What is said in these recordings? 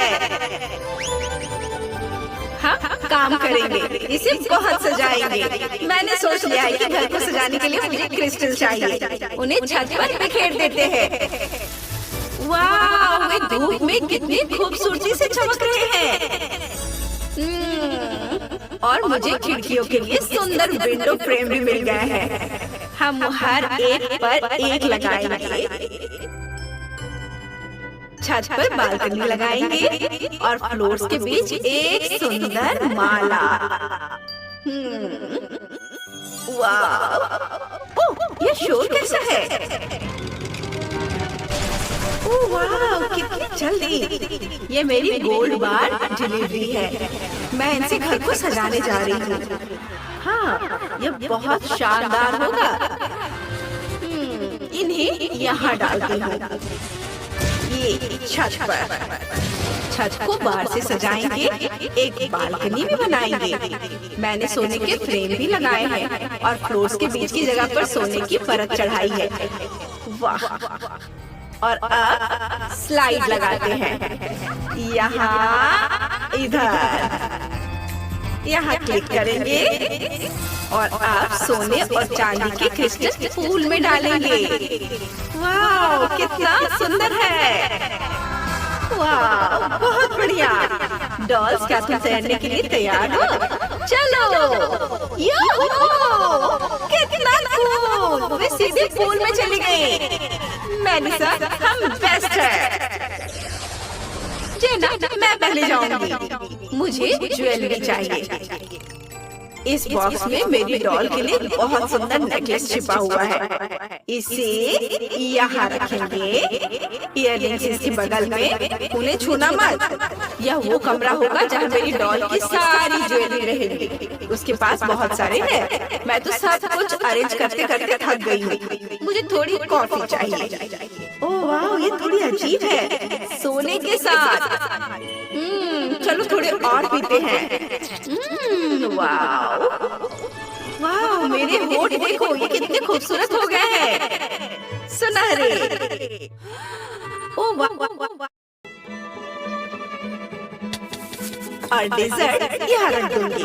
है। हाँ, काम करेंगे, इसे बहुत सजाएंगे। मैंने सोच लिया है कि घर को सजाने के लिए मुझे क्रिस्टल चाहिए। उन्हें छत पर बिखेर देते हैं। वाह, वे धूप में कितनी खूबसूरती से चमक रहे हैं। और मुझे खिड़कियों के लिए सुंदर विंडो फ्रेम भी मिल गया है। हम हर एक पर एक लगाएंगे। छत पर बालकनी लगाएंगे और फ्लोर्स के बीच एक सुंदर माला। वाह, ओह, ये शोर कैसा है? ओह वाह, कितनी जल्दी! ये मेरी गोल्ड बार डिलीवरी है। मैं इनसे घर को सजाने जा रही हूँ। हाँ, ये बहुत शानदार होगा। इन्हें यहाँ डालती हूँ। ये छत पर। छत को बाहर से सजाएंगे, एक बालकनी भी बनाएंगे। मैंने सोने के फ्रेम भी लगाए हैं और फ्लोर्स के बीच की जगह पर सोने की परत चढ़ाई है। वाह! और अब स्लाइड लगाते हैं। यहाँ, इधर, यहाँ क्लिक करेंगे और आप सोने और चांदी के क्रिस्टल फूल में डालेंगे। वाह, कितना सुंदर है! वाह, बहुत बढ़िया। डॉल्स, क्या तुम तैरने के लिए तैयार हो? चलो! याहू! कितना कूल! वे सीधे पूल में चली गई। मेलिसा, हम बेस्ट है। जेना, मैं पहले जाऊंगी। मुझे ज्वेलरी चाहिए। इस बॉक्स में मेरी डॉल के लिए बहुत सुंदर नेकलेस छिपा हुआ है। इसे यहाँ रखेंगे। इयररिंग्स इसके बगल में, उन्हें छूना मत। यह वो कमरा होगा जहाँ मेरी डॉल की सारी ज्वेलरी रहेगी। उसके पास बहुत सारे हैं। मैं तो सब कुछ अरेंज करते करते थक गई हूँ। मुझे थोड़ी कॉफी चाहिए। ओह वाह, ये थोड़ी अजीब है, सोने के साथ। चलो थोड़े और पीते हैं। वाह वाह, मेरे होठ देखो, ये कितने खूबसूरत हो गए हैं, सुनहरे। ओह वाह वाह वाह। और डेजर्ट यहाँ रख दूंगी।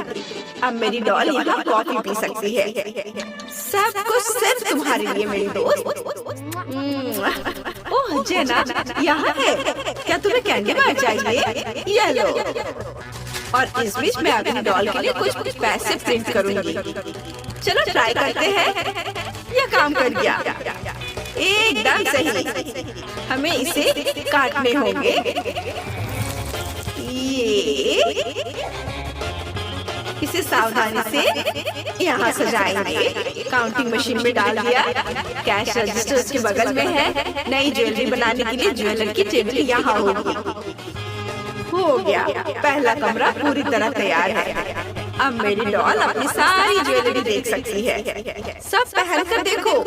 अब मेरी डॉल यहाँ कॉफी पी सकती है। सब कुछ सिर्फ तुम्हारे लिए मेरी दोस्त। ओह जेना, यहाँ है। क्या तुम्हें कैंडी बार चाहिए? ये लो। और इस बीच मैं अपनी डॉल के लिए कुछ पैसे प्रिंट करूंगी। चलो ट्राई करते हैं। यह काम कर गया, एकदम सही। हमें इसे काटने होंगे। इसे सावधानी से यहाँ सजाएंगे। काउंटिंग मशीन में डाल दिया। कैश रजिस्टर उसके बगल में है। नई ज्वेलरी बनाने के लिए ज्वेलर की टेबल यहाँ होगी। हो गया, पहला कमरा पूरी तरह तैयार है। अब मेरी डॉल अपनी सारी ज्वेलरी देख सकती है। सब पहन कर देखो।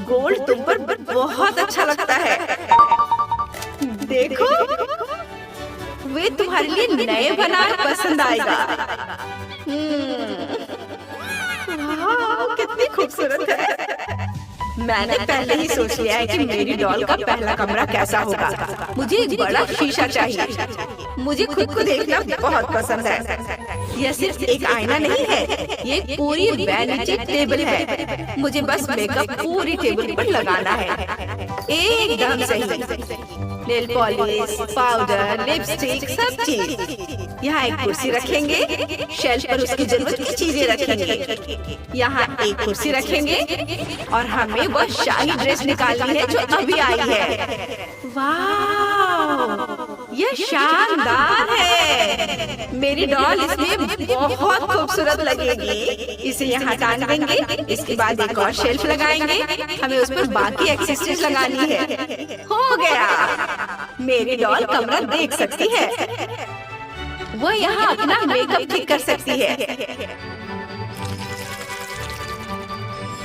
गोल्ड तुम पर बहुत अच्छा लगता है। देखो, वे तुम्हारे लिए नए बनाए पसंद आएगा। वाह, कितनी खूबसूरत है। मैंने पहले ही सोच लिया है कि मेरी डॉल का पहला कमरा कैसा होगा। मुझे एक बड़ा शीशा चाहिए। मुझे खुद को देखना बहुत पसंद है। यह सिर्फ एक आईना नहीं है, ये पूरी वैनिटी टेबल है। मुझे बस मेकअप पूरी टेबल पर लगाना है, एकदम सही। नेल पॉलिश, पाउडर, लिपस्टिक, सब चीज। यहाँ एक कुर्सी रखेंगे। शेल्फ पर उसकी जरूरत की चीजें रखेंगे। यहाँ एक कुर्सी रखेंगे और हमें वह शाही ड्रेस निकालनी है जो अभी आई है। वाह, यह शानदार है। मेरी डॉल इसमें बहुत खूबसूरत लगेगी। इसे यहाँ टांग देंगे। इसके बाद एक और शेल्फ लगाएंगे। हमें उस पर बाकी एक्सेसरीज लगानी है। हो गया, मेरी डॉल कमरा देख सकती है। वो यहाँ अपना मेकअप ठीक कर सकती है।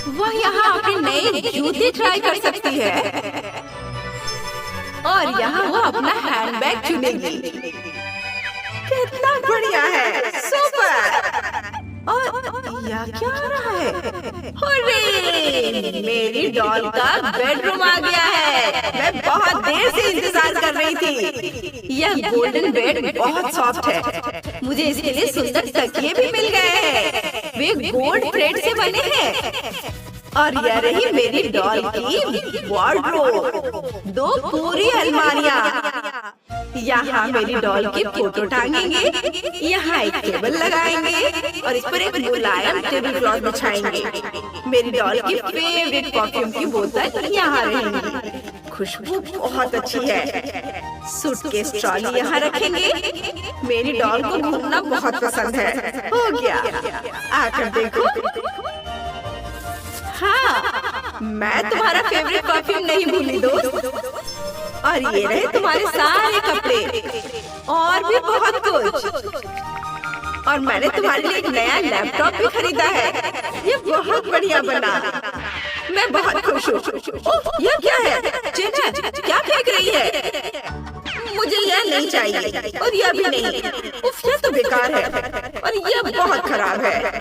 वह यहाँ अपने नए जूते ट्राई कर सकती है। और यहाँ वो अपना हैंडबैग चुनेगी। कितना बढ़िया है, सुपर। और यह क्या हो रहा है? हुर्रे! मेरी डॉल का बेडरूम आ गया है। मैं बहुत देर से इंतजार कर रही थी। यह गोल्डन बेड बहुत सॉफ्ट है। मुझे इसके लिए सुंदर तकिए भी मिल गए हैं। वे गोल्ड थ्रेड से बने हैं। और यह रही मेरी डॉल की वार्डरोब, 2 पूरी अलमारियाँ। यहाँ मेरी डॉल की फोटो टांगेंगे, यहाँ एक टेबल लगाएंगे और इस पर एक मुलायम टेबल क्लॉथ बिछाएंगे। मेरी डॉल की फेवरेट परफ्यूम की बोतल यहाँ रहेगी। खुशबू बहुत अच्छी है। सूटकेस ट्रॉली यहाँ रखेंगे। मेरी डॉल को घूमना बहुत पसंद है। हो गया, आकर देखो। हाँ, मैं तुम्हारा फेवरेट परफ्यूम नहीं भूली दोस्त। और ये रहे तुम्हारे सारे कपड़े और भी बहुत कुछ। और मैंने तुम्हारे लिए एक नया लैपटॉप भी खरीदा है। ये बहुत बढ़िया बना। मैं बहुत खुश हूँ। यह क्या है? चेना, क्या फेंक रही है? मुझे यह नहीं चाहिए और यह भी नहीं। उफ, यह तो बेकार है और यह बहुत खराब है।